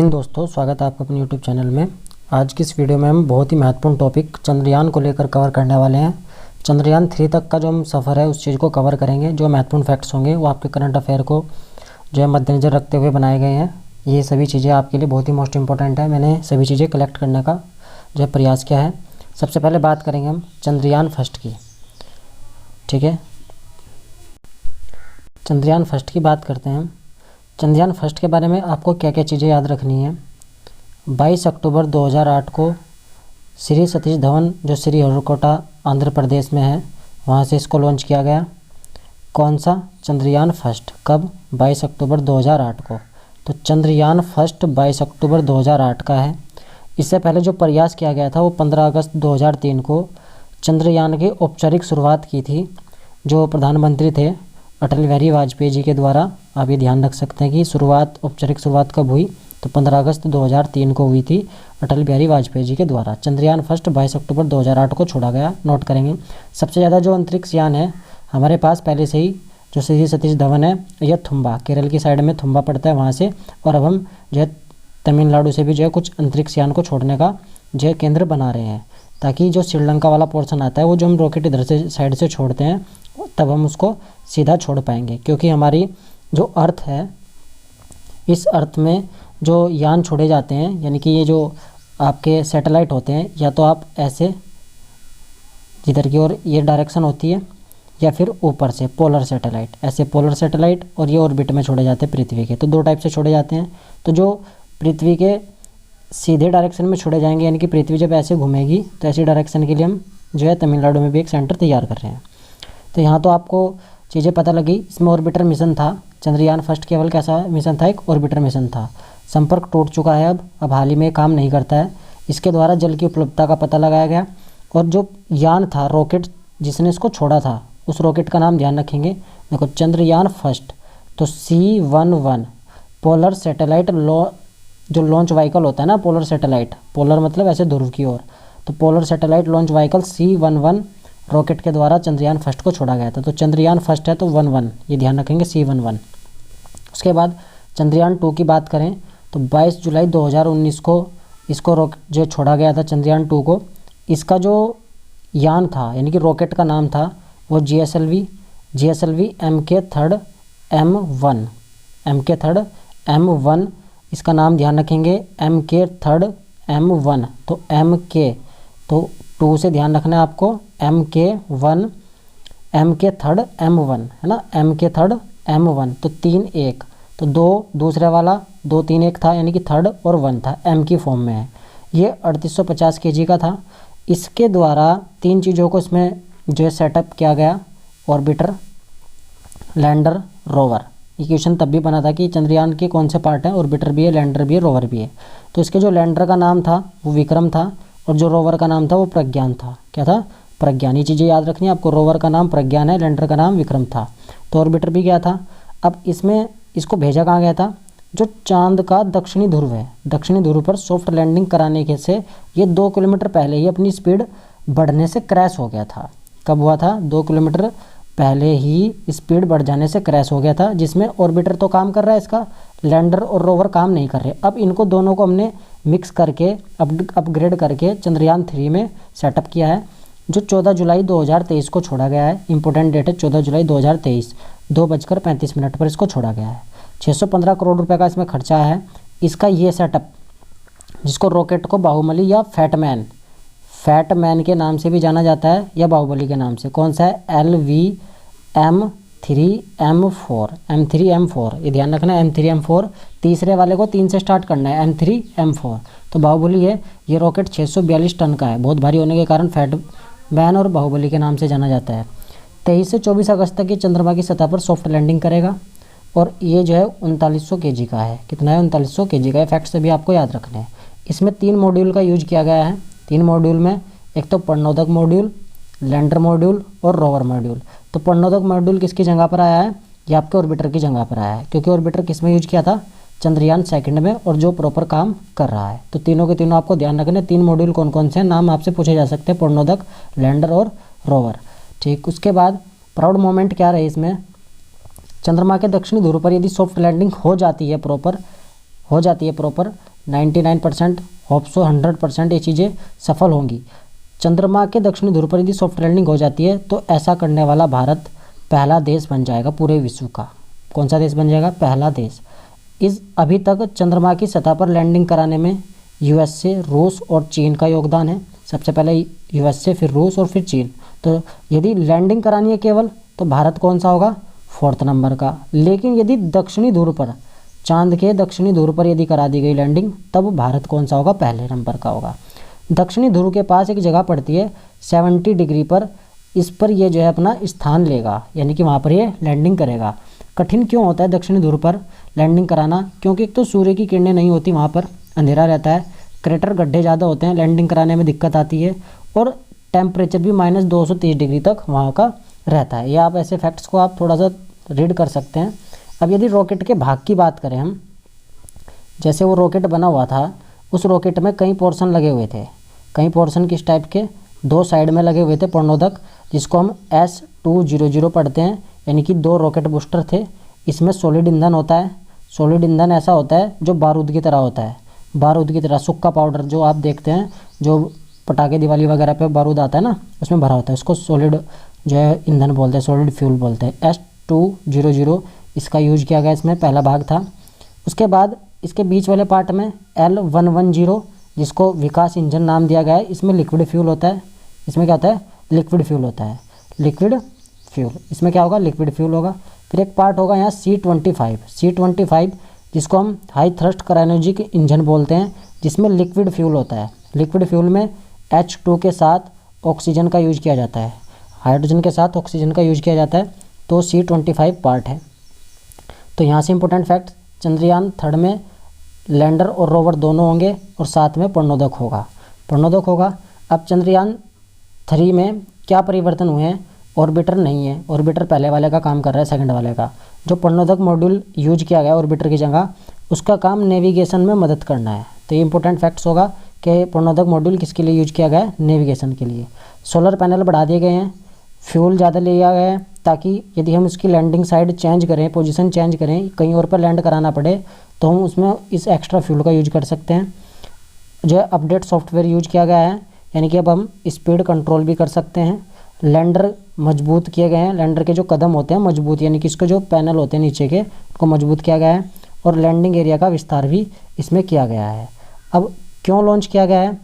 दिन दोस्तों, स्वागत है आपका अपने यूट्यूब चैनल में। आज की इस वीडियो में हम बहुत ही महत्वपूर्ण टॉपिक चंद्रयान को लेकर कवर करने वाले हैं। चंद्रयान 3 तक का जो हम सफ़र है उस चीज़ को कवर करेंगे। जो महत्वपूर्ण फैक्ट्स होंगे वो आपके करंट अफेयर को जो है मद्देनज़र रखते हुए बनाए गए हैं। ये सभी चीज़ें आपके लिए बहुत ही मोस्ट इंपॉर्टेंट है। मैंने सभी चीज़ें कलेक्ट करने का जो है प्रयास किया है। सबसे पहले बात करेंगे हम चंद्रयान फर्स्ट की। ठीक है, चंद्रयान फर्स्ट की बात करते हैं हम। चंद्रयान फर्स्ट के बारे में आपको क्या क्या चीज़ें याद रखनी है। 22 अक्टूबर 2008 को श्री सतीश धवन जो श्रीहरिकोटा आंध्र प्रदेश में है वहाँ से इसको लॉन्च किया गया। कौन सा? चंद्रयान फर्स्ट। कब? 22 अक्टूबर 2008 को। तो चंद्रयान फर्स्ट 22 अक्टूबर 2008 का है। इससे पहले जो प्रयास किया गया था वो 15 अगस्त 2003 को चंद्रयान की औपचारिक शुरुआत की थी। जो प्रधानमंत्री थे अटल बिहारी वाजपेयी जी के द्वारा। आप ये ध्यान रख सकते हैं कि औपचारिक शुरुआत कब हुई, तो 15 अगस्त 2003 को हुई थी अटल बिहारी वाजपेयी जी के द्वारा। चंद्रयान फर्स्ट 22 अक्टूबर 2008 को छोड़ा गया। नोट करेंगे। सबसे ज़्यादा जो अंतरिक्ष यान है हमारे पास पहले से ही जो श्री सतीश धवन है, यह थुम्बा केरल की साइड में थुम्बा पड़ता है वहाँ से। और अब हम जो है तमिलनाडु से भी जो है कुछ अंतरिक्ष यान को छोड़ने का जो है केंद्र बना रहे हैं, ताकि जो श्रीलंका वाला पोर्शन आता है वो जो हम रॉकेट इधर से साइड से छोड़ते हैं तब हम उसको सीधा छोड़ पाएंगे। क्योंकि हमारी जो अर्थ है, इस अर्थ में जो यान छोड़े जाते हैं, यानी कि ये जो आपके सैटेलाइट होते हैं, या तो आप ऐसे जिधर की ओर ये डायरेक्शन होती है, या फिर ऊपर से पोलर सैटेलाइट, ऐसे पोलर सैटेलाइट, और ये ऑर्बिट में छोड़े जाते हैं पृथ्वी के। तो दो टाइप से छोड़े जाते हैं। तो जो पृथ्वी के सीधे डायरेक्शन में छोड़े जाएंगे, यानी कि पृथ्वी जब ऐसे घूमेगी तो ऐसी डायरेक्शन के लिए हम जो है तमिलनाडु में भी एक सेंटर तैयार कर रहे हैं। तो यहाँ तो आपको चीज़ें पता लगी। इसमें ऑर्बिटर मिशन था। चंद्रयान फर्स्ट केवल कैसा मिशन था? एक ऑर्बिटर मिशन था। संपर्क टूट चुका है अब हाल ही में काम नहीं करता है। इसके द्वारा जल की उपलब्धता का पता लगाया गया। और जो यान था, रॉकेट जिसने इसको छोड़ा था, उस रॉकेट का नाम ध्यान रखेंगे। देखो, चंद्रयान फर्स्ट तो C11 पोलर सैटेलाइट जो लॉन्च व्हीकल होता है ना, पोलर सैटेलाइट, पोलर मतलब ऐसे ध्रुव की ओर, तो polar satellite launch vehicle C11 rocket के द्वारा चंद्रयान फर्स्ट को छोड़ा गया था। तो चंद्रयान फर्स्ट है तो 11, ये ध्यान रखेंगे, C11। उसके बाद चंद्रयान 2 की बात करें तो 22 जुलाई 2019 को इसको जो छोड़ा गया था चंद्रयान 2 को। इसका जो यान था, यानी कि रॉकेट का नाम था, वो GSLV MK3 M1 इसका नाम ध्यान रखेंगे, MK3 M1। तो MK तो 2 से ध्यान रखना है आपको, MK3 M1 है ना, MK3 M1 तो 3 1, तो 2 दूसरे वाला 2 3 1 था, यानी कि थर्ड और 1 था, M की फॉर्म में है। ये 3850 kg का था। इसके द्वारा 3 चीज़ों को इसमें जो है सेटअप किया गया, ऑर्बिटर, लैंडर, रोवर। ये क्वेश्चन तब भी बना था कि चंद्रयान के कौन से पार्ट हैं, ऑर्बिटर भी है, लैंडर भी है, रोवर भी है। तो इसके जो लैंडर का नाम था वो विक्रम था, और जो रोवर का नाम था वो प्रज्ञान था। क्या था? प्रज्ञान। ये चीज़ें याद रखनी है आपको। रोवर का नाम प्रज्ञान है, लैंडर का नाम विक्रम था। तो ऑर्बिटर भी गया था। अब इसमें इसको भेजा कहाँ गया था? जो चांद का दक्षिणी ध्रुव है, दक्षिणी ध्रुव पर सॉफ्ट लैंडिंग कराने के से ये 2 किलोमीटर पहले ही अपनी स्पीड बढ़ने से क्रैश हो गया था। कब हुआ था? 2 किलोमीटर पहले ही स्पीड बढ़ जाने से क्रैश हो गया था, जिसमें ऑर्बिटर तो काम कर रहा है, इसका लैंडर और रोवर काम नहीं कर रहे। अब इनको दोनों को हमने मिक्स करके अपग्रेड करके चंद्रयान 3 में सेटअप किया है, जो 14 जुलाई 2023 को छोड़ा गया है। इंपॉर्टेंट डेट है 14 जुलाई 2023, 2:35 पर इसको छोड़ा गया है। 615 करोड़ रुपए का इसमें खर्चा है। इसका ये सेटअप, जिसको रॉकेट को बाहुबली या फैटमैन के नाम से भी जाना जाता है, या बाहुबली के नाम से, कौन सा है? M3M4। ये ध्यान रखना है, M3M4। तीसरे वाले को 3 से स्टार्ट करना है, M3M4। तो बाहुबली है। ये रॉकेट 642 टन का है। बहुत भारी होने के कारण फैटमैन और बाहुबली के नाम से जाना जाता है। 23 से 24 अगस्त तक ये चंद्रमा की सतह पर सॉफ्ट लैंडिंग करेगा। और ये जो है 3900 kg का है। कितना है? 3900 kg का है। फैक्ट सभी आपको याद रखने हैं। इसमें 3 मॉड्यूल का यूज किया गया है। 3 मॉड्यूल में एक तो प्रणोदक मॉड्यूल, लैंडर मॉड्यूल और रोवर मॉड्यूल। तो प्रणोदक मॉड्यूल किसकी जगह पर आया है? ये आपके ऑर्बिटर की जगह पर आया है, क्योंकि ऑर्बिटर किस में यूज किया था? चंद्रयान सेकंड में, और जो प्रॉपर काम कर रहा है। तो तीनों के तीनों आपको ध्यान रखने। 3 मॉड्यूल कौन कौन से हैं, नाम आपसे पूछे जा सकते हैं, प्रणोदक, लैंडर और रोवर। ठीक। उसके बाद प्राउड मोमेंट क्या रहे इसमें? चंद्रमा के दक्षिणी ध्रुव पर यदि सॉफ्ट लैंडिंग हो जाती है प्रॉपर, 99% होप सो 100% ये चीज़ें सफल होंगी। चंद्रमा के दक्षिणी ध्रुव पर यदि सॉफ्ट लैंडिंग हो जाती है तो ऐसा करने वाला भारत पहला देश बन जाएगा पूरे विश्व का। कौन सा देश बन जाएगा? पहला देश। इस अभी तक चंद्रमा की सतह पर लैंडिंग कराने में यूएसए, रूस और चीन का योगदान है। सबसे पहले यूएसए, फिर रूस और फिर चीन। तो यदि लैंडिंग करानी है केवल तो भारत कौन सा होगा? 4th नंबर का। लेकिन यदि दक्षिणी ध्रुव पर, चांद के दक्षिणी ध्रुव पर यदि करा दी गई लैंडिंग तब भारत कौन सा होगा? पहले नंबर का होगा। दक्षिणी ध्रुव के पास एक जगह पड़ती है 70 डिग्री पर, इस पर यह जो है अपना स्थान लेगा, यानी कि वहाँ पर ये लैंडिंग करेगा। कठिन क्यों होता है दक्षिणी ध्रुव पर लैंडिंग कराना? क्योंकि एक तो सूर्य की किरणें नहीं होती, वहाँ पर अंधेरा रहता है, क्रेटर गड्ढे ज़्यादा होते हैं, लैंडिंग कराने में दिक्कत आती है, और टेम्परेचर भी -230 डिग्री तक वहाँ का रहता है। ये आप ऐसे फैक्ट्स को आप थोड़ा सा रीड कर सकते हैं। अब यदि रॉकेट के भाग की बात करें हम, जैसे वो रॉकेट बना हुआ था, उस रॉकेट में कई पोर्शन लगे हुए थे। कई पोर्शन किस टाइप के? 2 साइड में लगे हुए थे प्रणोदक, जिसको हम S200 पढ़ते हैं, यानी कि 2 रॉकेट बूस्टर थे। इसमें सॉलिड ईंधन होता है। सॉलिड ईंधन ऐसा होता है जो बारूद की तरह होता है, बारूद की तरह सूखा पाउडर जो आप देखते हैं, जो पटाखे दिवाली वगैरह पे बारूद आता है ना, उसमें भरा होता है, उसको सॉलिड जो है ईंधन बोलते हैं, सॉलिड फ्यूल बोलते हैं। S200 इसका यूज किया गया, इसमें पहला भाग था। उसके बाद इसके बीच वाले पार्ट में L110 जिसको विकास इंजन नाम दिया गया है, इसमें लिक्विड फ्यूल होता है। इसमें क्या होता है? लिक्विड फ्यूल होता है, लिक्विड फ्यूल। इसमें क्या होगा? लिक्विड फ्यूल होगा। फिर एक पार्ट होगा यहाँ C25 जिसको हम हाई थ्रस्ट क्रायोजेनिक इंजन बोलते हैं, जिसमें लिक्विड फ्यूल होता है। लिक्विड फ्यूल में H2 के साथ ऑक्सीजन का यूज किया जाता है, हाइड्रोजन के साथ ऑक्सीजन का यूज किया जाता है, तो C25 पार्ट है। तो यहाँ से इंपॉर्टेंट फैक्ट, चंद्रयान 3 में लैंडर और रोवर दोनों होंगे और साथ में प्रणोदक होगा। अब चंद्रयान 3 में क्या परिवर्तन हुए हैं? ऑर्बिटर नहीं है, ऑर्बिटर पहले वाले का काम कर रहा है, सेकंड वाले का। जो प्रणोदक मॉड्यूल यूज किया गया ऑर्बिटर की जगह, उसका काम नेविगेशन में मदद करना है। तो ये इंपॉर्टेंट फैक्ट्स होगा कि प्रणोदक मॉड्यूल किसके लिए यूज किया गया है? नेविगेशन के लिए। सोलर पैनल बढ़ा दिए गए हैं, फ्यूल ज़्यादा लिया गया है, ताकि यदि हम इसकी लैंडिंग साइड चेंज करें, पोजीशन चेंज करें, कहीं और पर लैंड कराना पड़े, तो हम उसमें इस एक्स्ट्रा फ्यूल का यूज कर सकते हैं। जो है अपडेट सॉफ्टवेयर यूज किया गया है, यानी कि अब हम स्पीड कंट्रोल भी कर सकते हैं। लैंडर मजबूत किए गए हैं, लैंडर के जो कदम होते हैं मजबूत, यानी कि इसके जो पैनल होते हैं नीचे के, उनको मजबूत किया गया है, और लैंडिंग एरिया का विस्तार भी इसमें किया गया है। अब क्यों लॉन्च किया गया है?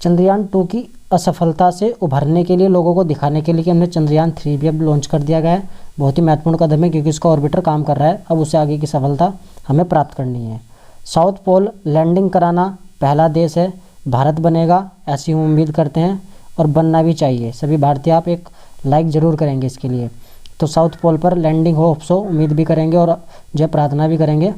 चंद्रयान 2 की असफलता से उभरने के लिए, लोगों को दिखाने के लिए कि हमने चंद्रयान 3 भी अब लॉन्च कर दिया गया है। बहुत ही महत्वपूर्ण कदम है, क्योंकि इसका ऑर्बिटर काम कर रहा है, अब उससे आगे की सफलता हमें प्राप्त करनी है। साउथ पोल लैंडिंग कराना पहला देश है, भारत बनेगा, ऐसी हम उम्मीद करते हैं, और बनना भी चाहिए। सभी भारतीय आप एक लाइक ज़रूर करेंगे इसके लिए। तो साउथ पोल पर लैंडिंग हो, अफसो उम्मीद भी करेंगे और जो प्रार्थना भी करेंगे।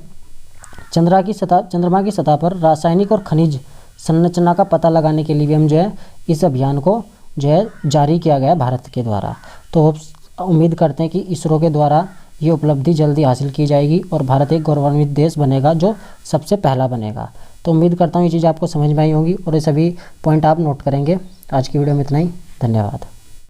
चंद्रमा की सतह पर रासायनिक और खनिज संरचना का पता लगाने के लिए भी हम जो है इस अभियान को जो है जारी किया गया है भारत के द्वारा। तो उम्मीद करते हैं कि इसरो के द्वारा ये उपलब्धि जल्दी हासिल की जाएगी और भारत एक गौरवान्वित देश बनेगा, जो सबसे पहला बनेगा। तो उम्मीद करता हूँ ये चीज़ आपको समझ में आई होगी और ये सभी पॉइंट आप नोट करेंगे। आज की वीडियो में इतना ही, धन्यवाद।